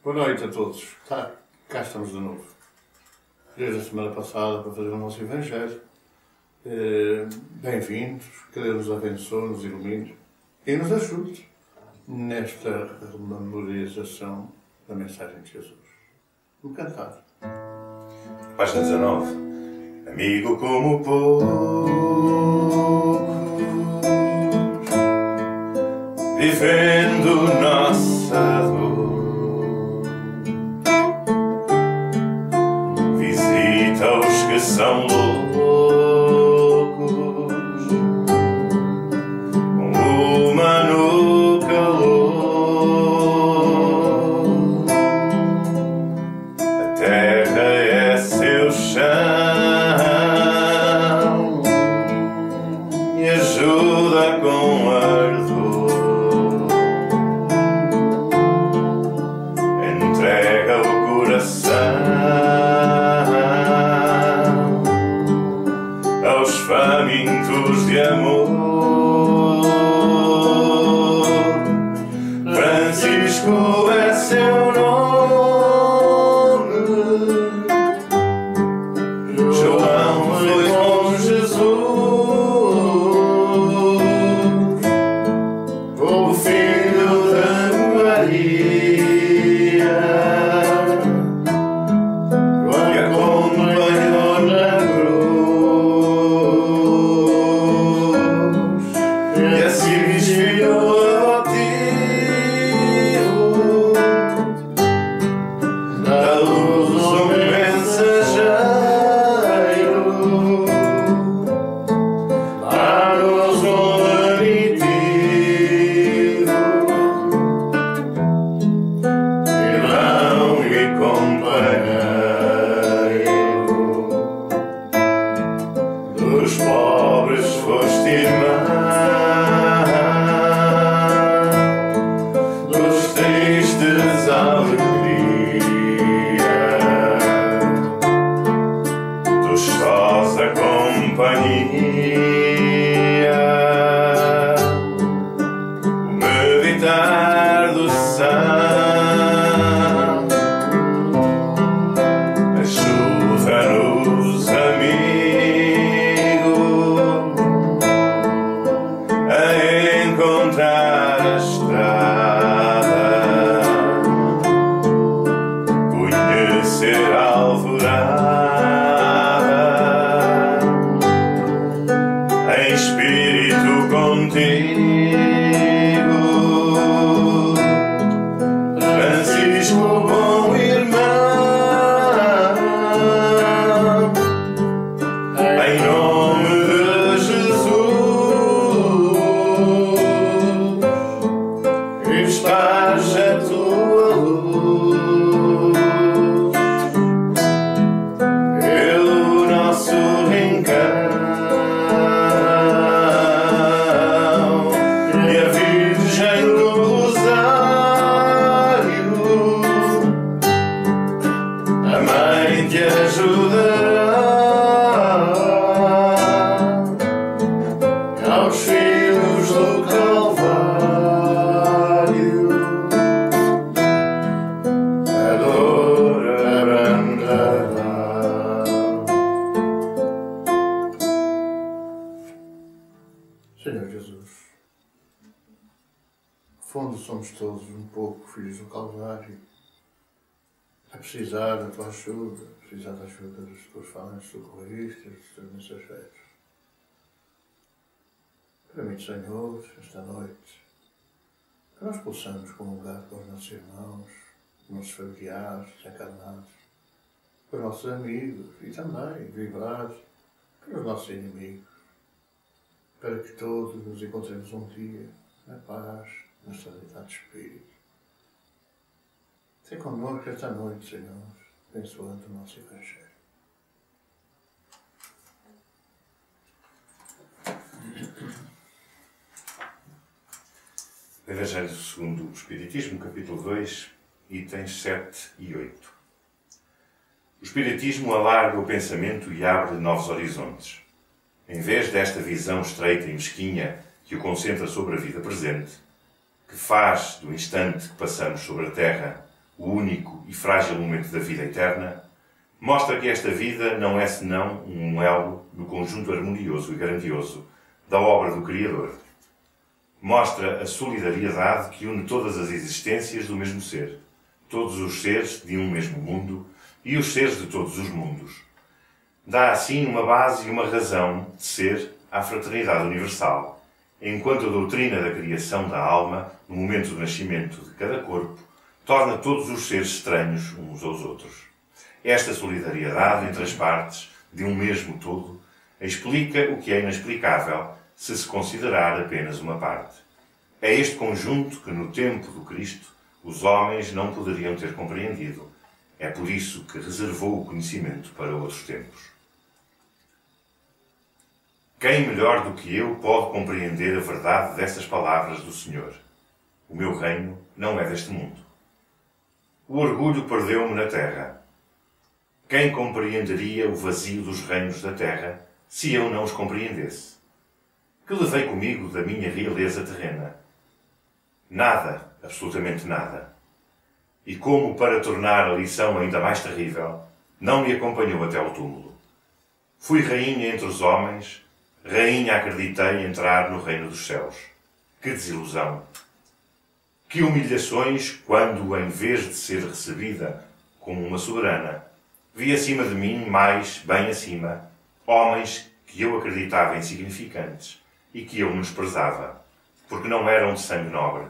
Boa noite a todos. Cá estamos de novo. Desde a semana passada para fazer o nosso Evangelho. Bem-vindos, que Deus nos abençoe, nos ilumine e nos ajude nesta memorização da mensagem de Jesus. Vamos cantar. Página 19. Amigo como poucos, vivendo nossa dor, visita os que são loucos, com uma no calor. A terra é seu chão e ajuda com ardor. Entrega o coração aos famintos de amor. Francisco é seu nome, João foi com Jesus, o filho da Maria, que acompanhou na cruz e assim desfilhou adotivo da luz um mensageiro, dar-nos um lenitivo, irmão e companheiro. Dos pobres foste irmão, dos tristes alegria, dos sós a companhia. O meditar do santo ajuda-nos, amigo, a encontrar a estrada, conhecer a alvorada, em espírito contigo. Francisco, bom irmão, em nome de Jesus, esparge a tua luz pelo nosso rincão, e a Virgem do Rosário, a Mãe te ajudará aos filhos do Calvário. A dor abrandará. Senhor Jesus, no fundo somos todos um pouco filhos do Calvário, a precisar da tua ajuda, a precisar da ajuda dos teus falantes, socorristas, dos teus mensageiros. Permite, Senhor, esta noite, que nós possamos comungar com os nossos irmãos, os nossos familiares encarnados, com os nossos amigos e também vibrar pelos nossos inimigos, para que todos nos encontremos um dia na paz, na estabilidade de espírito. Sei connosco esta noite, Senhor, abençoando o nosso Evangelho. Evangelho segundo o Espiritismo, capítulo 2, itens 7 e 8. O Espiritismo alarga o pensamento e abre novos horizontes. Em vez desta visão estreita e mesquinha que o concentra sobre a vida presente, que faz do instante que passamos sobre a Terra o único e frágil momento da vida eterna, mostra que esta vida não é senão um elo no conjunto harmonioso e grandioso da obra do Criador. Mostra a solidariedade que une todas as existências do mesmo ser, todos os seres de um mesmo mundo e os seres de todos os mundos. Dá assim uma base e uma razão de ser à fraternidade universal, enquanto a doutrina da criação da alma, no momento do nascimento de cada corpo, torna todos os seres estranhos uns aos outros. Esta solidariedade entre as partes de um mesmo todo explica o que é inexplicável se se considerar apenas uma parte. É este conjunto que, no tempo do Cristo, os homens não poderiam ter compreendido. É por isso que reservou o conhecimento para outros tempos. Quem melhor do que eu pode compreender a verdade destas palavras do Senhor? O meu reino não é deste mundo. O orgulho perdeu-me na terra. Quem compreenderia o vazio dos reinos da terra se eu não os compreendesse? Que levei comigo da minha realeza terrena? Nada, absolutamente nada. E como para tornar a lição ainda mais terrível, não me acompanhou até ao túmulo. Fui rainha entre os homens, rainha acreditei entrar no reino dos céus. Que desilusão! Que humilhações quando, em vez de ser recebida como uma soberana, vi acima de mim, mais bem acima, homens que eu acreditava insignificantes e que eu menosprezava, porque não eram de sangue nobre.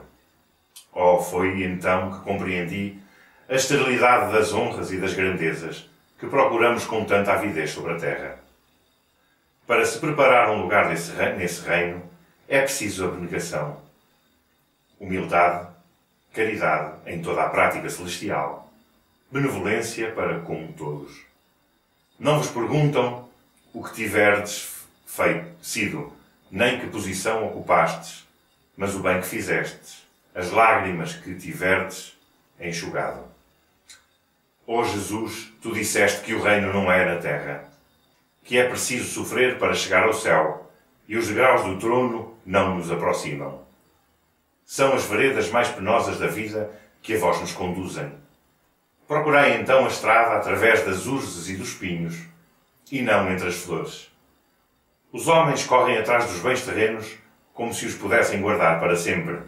Oh, foi então que compreendi a esterilidade das honras e das grandezas que procuramos com tanta avidez sobre a terra. Para se preparar um lugar nesse reino, é preciso abnegação, humildade, caridade em toda a prática celestial, benevolência para com todos. Não vos perguntam o que tiverdes sido, nem que posição ocupastes, mas o bem que fizestes, as lágrimas que tiverdes enxugado. Ó Jesus, tu disseste que o reino não é na terra, que é preciso sofrer para chegar ao céu, e os degraus do trono não nos aproximam. São as veredas mais penosas da vida que a vós nos conduzem. Procurai então a estrada através das urzes e dos pinhos, e não entre as flores. Os homens correm atrás dos bens terrenos como se os pudessem guardar para sempre.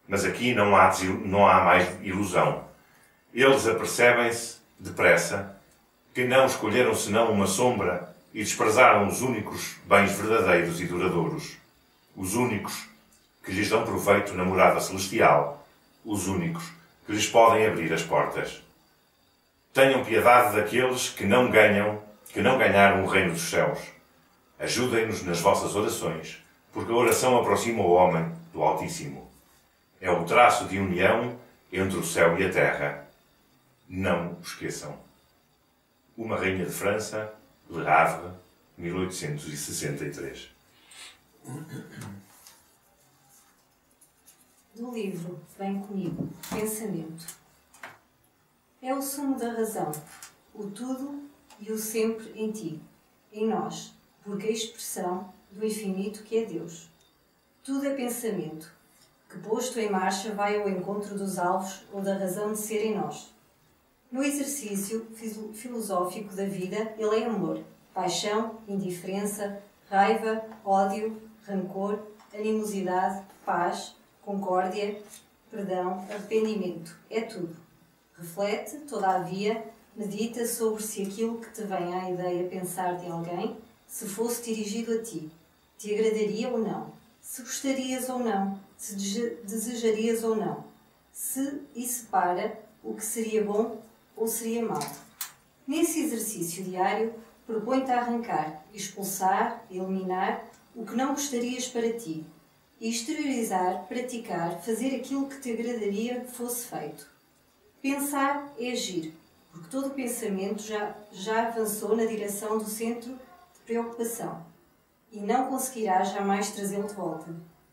Mas aqui não há mais ilusão. Eles apercebem-se, depressa, que não escolheram senão uma sombra e desprezaram os únicos bens verdadeiros e duradouros. Os únicos que lhes dão proveito na morada celestial. Os únicos que lhes podem abrir as portas. Tenham piedade daqueles que não ganharam o reino dos céus. Ajudem-nos nas vossas orações, porque a oração aproxima o homem do Altíssimo. É o traço de união entre o céu e a terra. Não o esqueçam. Uma Rainha de França, Le Havre, 1863. Do livro Vem Comigo, Pensamento. É o sumo da razão, o tudo e o sempre em ti, em nós, porque a expressão do infinito que é Deus. Tudo é pensamento, que posto em marcha vai ao encontro dos alvos ou da razão de ser em nós. No exercício filosófico da vida, ele é amor, paixão, indiferença, raiva, ódio, rancor, animosidade, paz, concórdia, perdão, arrependimento. É tudo. Reflete, todavia, medita sobre se aquilo que te vem à ideia pensar de alguém, se fosse dirigido a ti, te agradaria ou não, se gostarias ou não, se desejarias ou não, se e separa o que seria bom ou seria mau. Nesse exercício diário, propõe-te a arrancar, expulsar, eliminar o que não gostarias para ti, e exteriorizar, praticar, fazer aquilo que te agradaria que fosse feito. Pensar é agir, porque todo o pensamento já avançou na direção do centro de preocupação, e não conseguirá jamais trazê-lo de volta.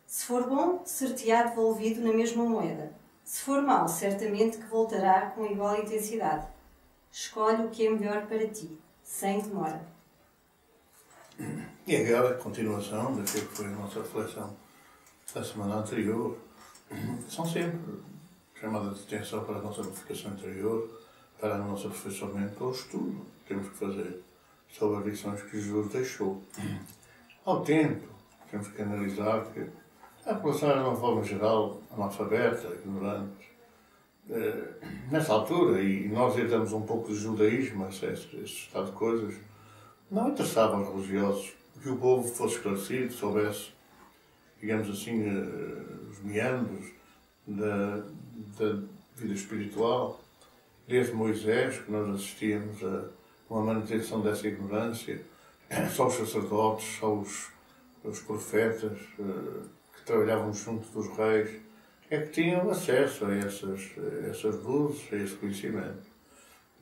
Se for bom, ser-te-á devolvido na mesma moeda. Se for mau, certamente que voltará com igual intensidade. Escolhe o que é melhor para ti, sem demora. E agora, a continuação daquilo que foi a nossa reflexão da semana anterior, são sempre chamada de atenção para a nossa edificação interior, para o nosso aperfeiçoamento, para o estudo que temos que fazer sobre as lições que Jesus deixou. Ao tempo, temos que analisar que a população era, de uma forma geral, analfabeta, ignorante. Nessa altura, e nós herdamos um pouco de judaísmo, esse estado de coisas, não interessava aos religiosos que o povo fosse esclarecido, soubesse, digamos assim, os meandros da vida espiritual. Desde Moisés, que nós assistíamos a uma manutenção dessa ignorância, só os sacerdotes, só os profetas que trabalhavam junto dos reis, é que tinham acesso a essas luzes, a esse conhecimento.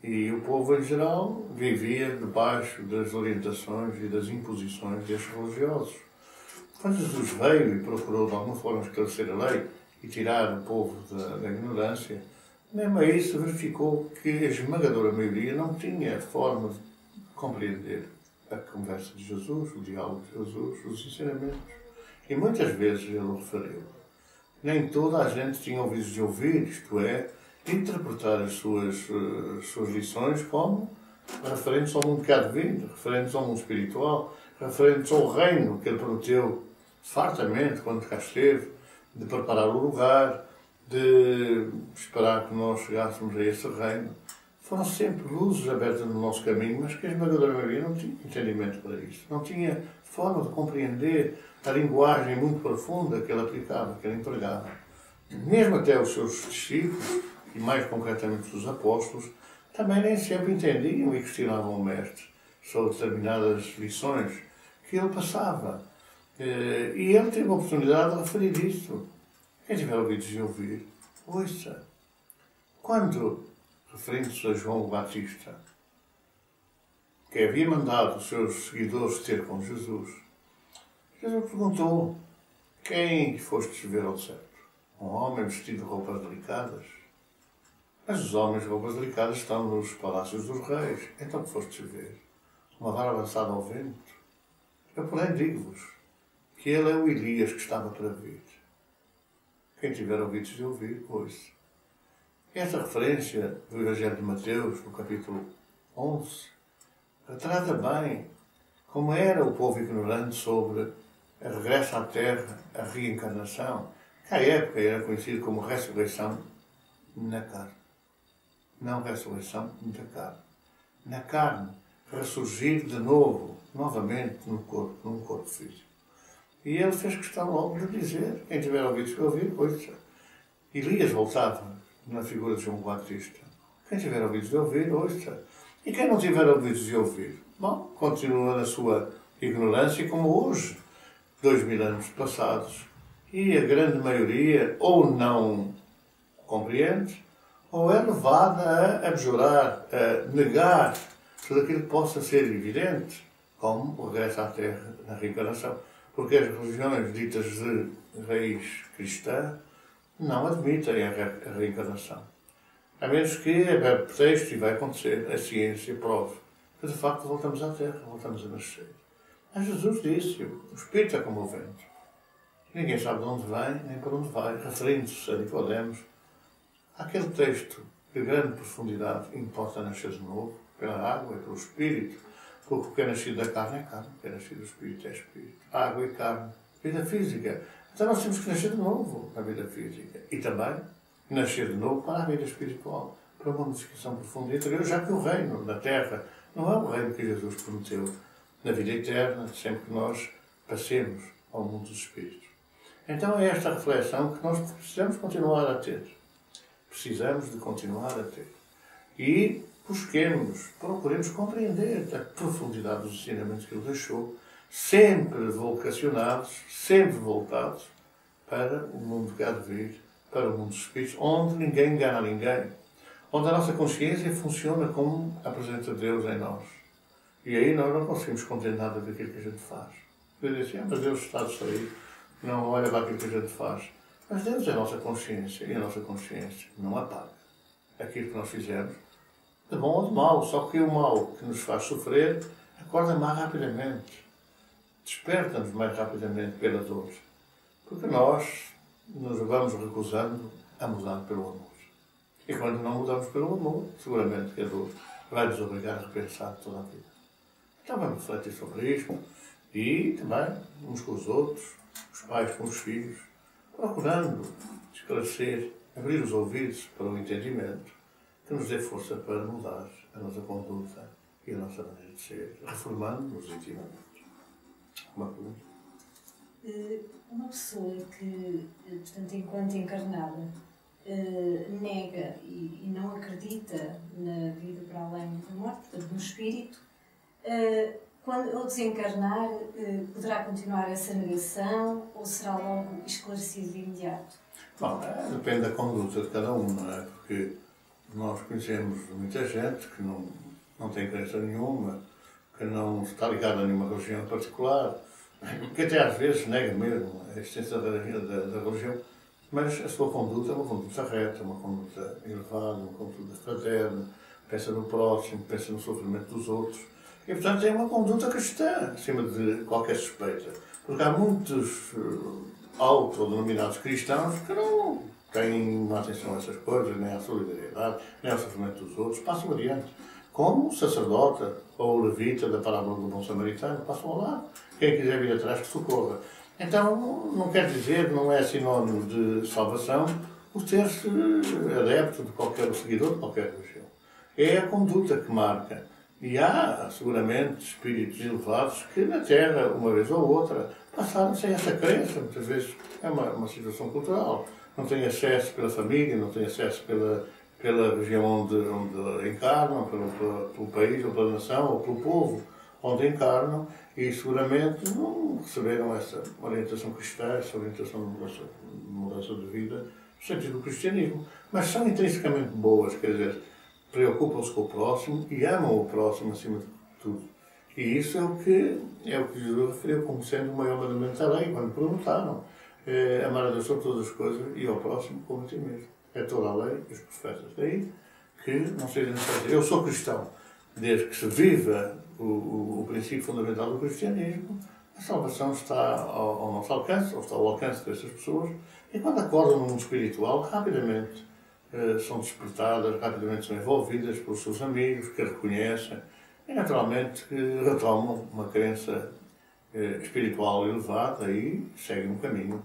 E o povo, em geral, vivia debaixo das orientações e das imposições destes religiosos. Quando Jesus veio e procurou, de alguma forma, esclarecer a lei e tirar o povo da ignorância, mesmo aí se verificou que a esmagadora maioria não tinha forma de compreender a conversa de Jesus, o diálogo de Jesus, os ensinamentos. E muitas vezes ele o referiu. Nem toda a gente tinha ouvidos de ouvir, isto é, interpretar as suas lições como referentes ao mundo que há de vir, referentes ao mundo espiritual, referentes ao reino que ele prometeu fartamente quando cá esteve, de preparar o lugar, de esperar que nós chegássemos a esse reino. Foram sempre luzes abertas no nosso caminho, mas que a esmagadora maioria não tinha entendimento para isso. Não tinha forma de compreender a linguagem muito profunda que ele aplicava, que ele empregava. Mesmo até os seus discípulos, e mais concretamente os apóstolos, também nem sempre entendiam e questionavam o Mestre sobre determinadas lições que ele passava. E ele teve a oportunidade de referir isso. Quem tiver ouvidos de ouvir, ouça. Quando, referindo-se a João Batista, que havia mandado os seus seguidores ter com Jesus, Jesus perguntou: quem foste ver ao certo? Um homem vestido de roupas delicadas? Mas os homens de roupas delicadas estão nos palácios dos reis. Então que foste ver? Uma vara lançada ao vento? Eu, porém, digo-vos que ele é o Elias que estava para vir. Quem tiver ouvidos de ouvir, ouça. Esta referência do Evangelho de Mateus, no capítulo 11, retrata bem como era o povo ignorante sobre a regresso à Terra, a reencarnação, que à época era conhecido como ressurreição na carne. Não ressurreição da carne. Na carne, ressurgir de novo, novamente, num corpo físico. E ele fez questão logo de dizer, quem tiver ouvidos de ouvir, ouça. Elias voltava na figura de João Batista. Quem tiver ouvidos de ouvir, ouça. E quem não tiver ouvidos de ouvir, bom, continua na sua ignorância como hoje, 2000 anos passados. E a grande maioria ou não compreende, ou é levada a abjurar, a negar tudo aquilo que possa ser evidente, como o regresso à Terra na reencarnação. Porque as religiões ditas de raiz cristã não admitem a reencarnação. A menos que, a pretexto, e vai acontecer, a ciência prove que de facto voltamos à Terra, voltamos a nascer. Mas Jesus disse: o Espírito é como o vento. Ninguém sabe de onde vem, nem para onde vai, referindo-se a Nicodemos, aquele texto de grande profundidade: importa nascer de novo, pela água e pelo Espírito, porque o que é nascido da carne é carne, o que é nascido do Espírito é Espírito. Água e carne, vida física. Então nós temos que nascer de novo na vida física e também nascer de novo para a vida espiritual, para uma modificação profunda e interior, já que o reino da Terra não é o reino que Jesus prometeu na vida eterna, sempre que nós passemos ao mundo dos Espíritos. Então é esta reflexão que nós precisamos continuar a ter. Precisamos de continuar a ter. E procuremos compreender a profundidade dos ensinamentos que ele deixou, sempre vocacionados, sempre voltados para o mundo que há de vir, para o mundo dos Espíritos, onde ninguém engana ninguém, onde a nossa consciência funciona como apresenta Deus em nós. E aí nós não conseguimos esconder nada daquilo que a gente faz. Eu disse: mas Deus está distraído, não olha para aquilo que a gente faz. Mas Deus é a nossa consciência, e a nossa consciência não apaga aquilo que nós fizemos, de bom ou de mau. Só que o mal que nos faz sofrer acorda mais rapidamente, desperta-nos mais rapidamente pela dor, porque nós nos vamos recusando a mudar pelo amor. E quando não mudamos pelo amor, seguramente que a dor vai nos obrigar a repensar toda a vida. Então vamos refletir sobre isto e também uns com os outros, os pais com os filhos, procurando esclarecer, abrir os ouvidos para o entendimento que nos dê força para mudar a nossa conduta e a nossa maneira de ser, reformando-nos intimamente. Uma pergunta? Uma pessoa que, portanto, enquanto encarnada, nega e não acredita na vida para além da morte, portanto, no espírito, quando ao desencarnar, poderá continuar essa negação ou será logo esclarecido de imediato? Bom, depende da conduta de cada um, não é? Porque nós conhecemos muita gente que não tem crença nenhuma, que não está ligada a nenhuma religião em particular, que até às vezes nega mesmo a existência da religião, mas a sua conduta é uma conduta reta, uma conduta elevada, uma conduta fraterna, pensa no próximo, pensa no sofrimento dos outros. E, portanto, é uma conduta cristã, acima de qualquer suspeita. Porque há muitos autodenominados cristãos que não têm uma atenção a essas coisas, nem à solidariedade, nem ao sofrimento dos outros, passam adiante. Como o sacerdote ou o levita da parábola do bom samaritano, passam ao lado. Quem quiser vir atrás que socorra. Então, não quer dizer, não é sinónimo de salvação o ter-se adepto de qualquer seguidor de qualquer religião. É a conduta que marca. E há, seguramente, espíritos elevados que na Terra, uma vez ou outra, passaram sem essa crença. Muitas vezes é uma situação cultural. Não têm acesso pela família, não têm acesso pela região onde encarnam, pelo país, ou pela nação, ou pelo povo onde encarnam, e seguramente não receberam essa orientação cristã, essa orientação de mudança de vida, no sentido do cristianismo. Mas são intrinsecamente boas, quer dizer, preocupam-se com o próximo e amam o próximo acima de tudo. E isso é o que Jesus referiu como sendo o maior mandamento da lei, quando perguntaram: amar a Deus sobre todas as coisas e ao próximo como a ti mesmo. É toda a lei e os profetas. Daí que não seja necessário. Eu sou cristão. Desde que se viva o princípio fundamental do cristianismo, a salvação está ao nosso alcance, ou está ao alcance dessas pessoas, e quando acordam no mundo espiritual, rapidamente são despertadas, rapidamente são envolvidas pelos seus amigos, que a reconhecem, e naturalmente retomam uma crença espiritual elevada e seguem um caminho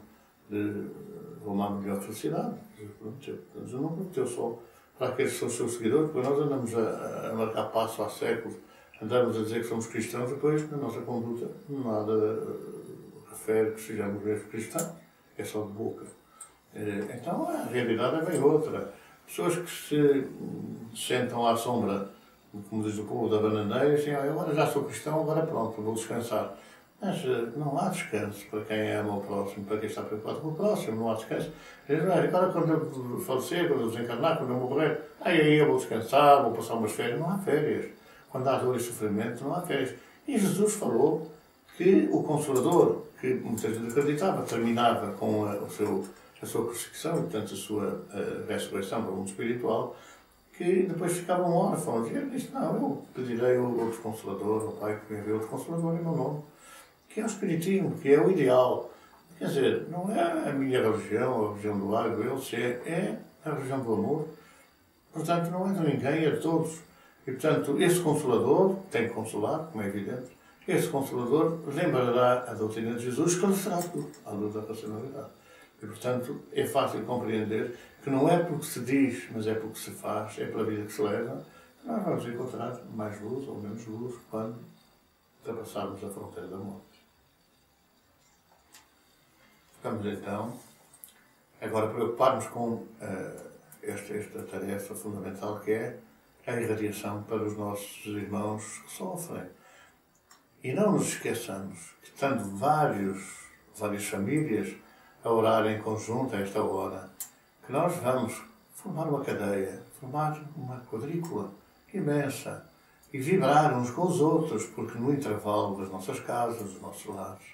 de uma melhor felicidade. Eu não prometeu só para aqueles que são os seus seguidores, porque nós andamos a marcar passo há séculos, andamos a dizer que somos cristãos, depois na nossa conduta nada refere que sejamos mesmo cristãos, é só de boca. Então a realidade é bem outra. Pessoas que se sentam à sombra, como diz o povo, da bananeira, e dizem: agora já sou cristão, agora pronto, vou descansar. Mas não há descanso para quem ama o próximo, para quem está preocupado com o próximo, não há descanso. Agora quando eu falecer, quando eu desencarnar, quando eu morrer, aí eu vou descansar, vou passar umas férias. Não há férias. Quando há dor e sofrimento, não há férias. E Jesus falou que o Consolador, que muita gente acreditava, terminava com a sua crucifixão, e portanto a sua ressurreição para o mundo espiritual, que depois ficavam órfãos. E ele disse: não, eu pedirei outro Consolador, ao Pai que me enviou outro Consolador em meu nome, que é o Espiritismo, que é o ideal. Quer dizer, não é a minha religião, a religião do ar, é a religião do amor. Portanto, não é de ninguém, é de todos. E, portanto, esse Consolador tem que consolar, como é evidente. Esse Consolador lembrará a doutrina de Jesus, que esclarecerá tudo, à luz da racionalidade. E, portanto, é fácil compreender que não é porque se diz, mas é porque se faz, é pela vida que se leva, que nós vamos encontrar mais luz ou menos luz quando ultrapassarmos a fronteira da morte. Vamos então agora preocupar-nos com esta tarefa fundamental, que é a irradiação para os nossos irmãos que sofrem. E não nos esqueçamos que, estando várias famílias a orar em conjunto a esta hora, que nós vamos formar uma cadeia, formar uma quadrícula imensa e vibrar uns com os outros, porque no intervalo das nossas casas, dos nossos lares,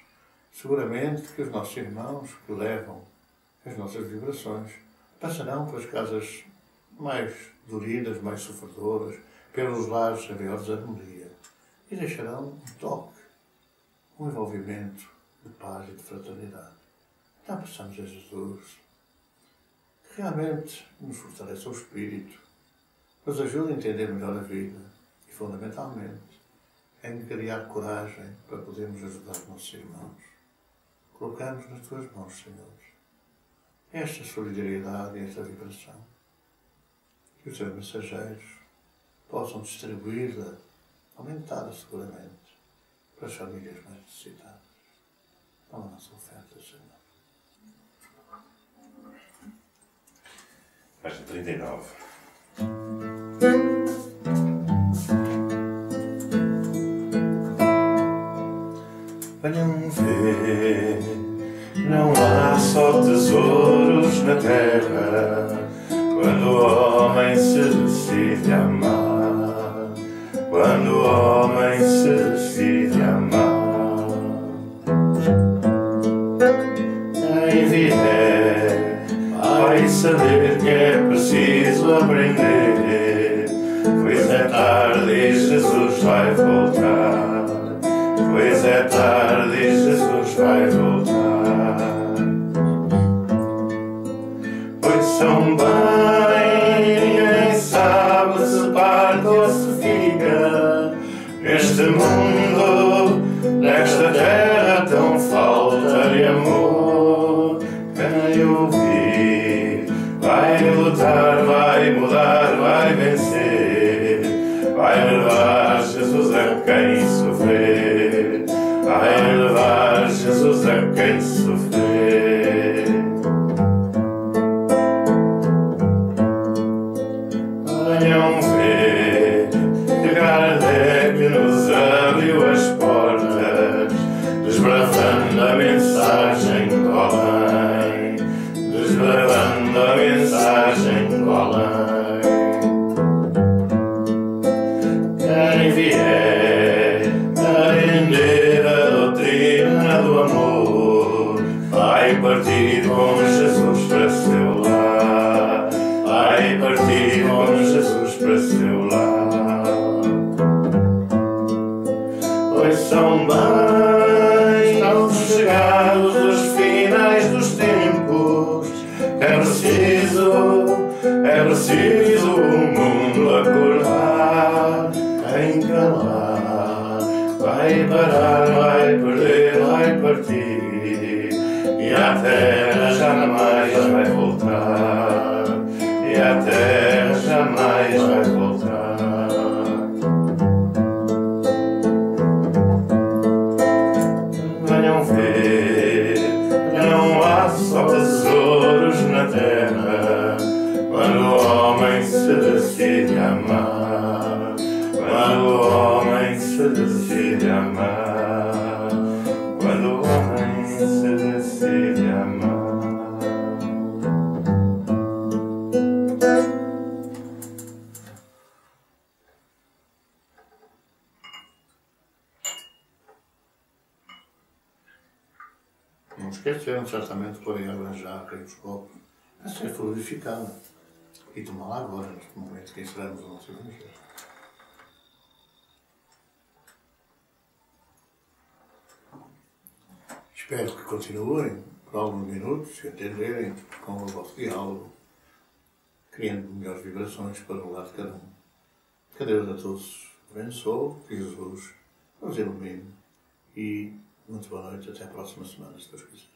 seguramente que os nossos irmãos que levam as nossas vibrações passarão pelas casas mais doridas, mais sofredoras, pelos lares a maior desarmonia, e deixarão um toque, um envolvimento de paz e de fraternidade. Então peçamos a Jesus realmente nos fortaleça o espírito, nos ajuda a entender melhor a vida e, fundamentalmente, a criar coragem para podermos ajudar os nossos irmãos. Colocamos nas tuas mãos, Senhor, esta solidariedade e esta vibração. Que os teus mensageiros possam distribuí-la, aumentada seguramente, para as famílias mais necessitadas. Toma a nossa oferta, Senhor. Página 39. Venham ver, não há só tesouros na terra, quando o homem se decide amar, quando o homem se decide amar. Quem vier vai saber que é preciso aprender, pois é tarde e Jesus vai voltar. Pois é tarde e Jesus vai voltar. Pois são bem, ninguém sabe se parte ou se fica neste mundo, nesta terra tão falta de amor. Quem ouvir vai lutar, vai mudar, vai vencer, vai levar Jesus a quem sofrer, vai levar Jesus a quem sofrer. Venham ver que Kardec nos abriu as portas, desbravando a mensagem do além, desbravando a mensagem do além. Quem vier aprender a doutrina do amor vai partir com Jesus para seu lar, vai partir com Jesus para seu lar. Pois são bem tão chegados os finais dos tempos, é preciso o mundo acordar. Quem calar vai parar, vai perder, vai partir, e a terra jamais vai voltar, e a terra jamais vai voltar. Venham ver, não há só tesouros na terra, quando o homem se decide amar, quando o homem se decide amar, quando o homem se decide amar. Não esqueceram certamente de pôr água na jarra e os copos a ser fluidificada e tomá-la agora, neste momento que encerramos o nosso Evangelho. Espero que continuem por alguns minutos e entenderem com o vosso diálogo, criando melhores vibrações para o lado de cada um. Que Deus a todos abençoe, que Jesus nos ilumine e muito boa noite, até a próxima semana, se Deus quiser.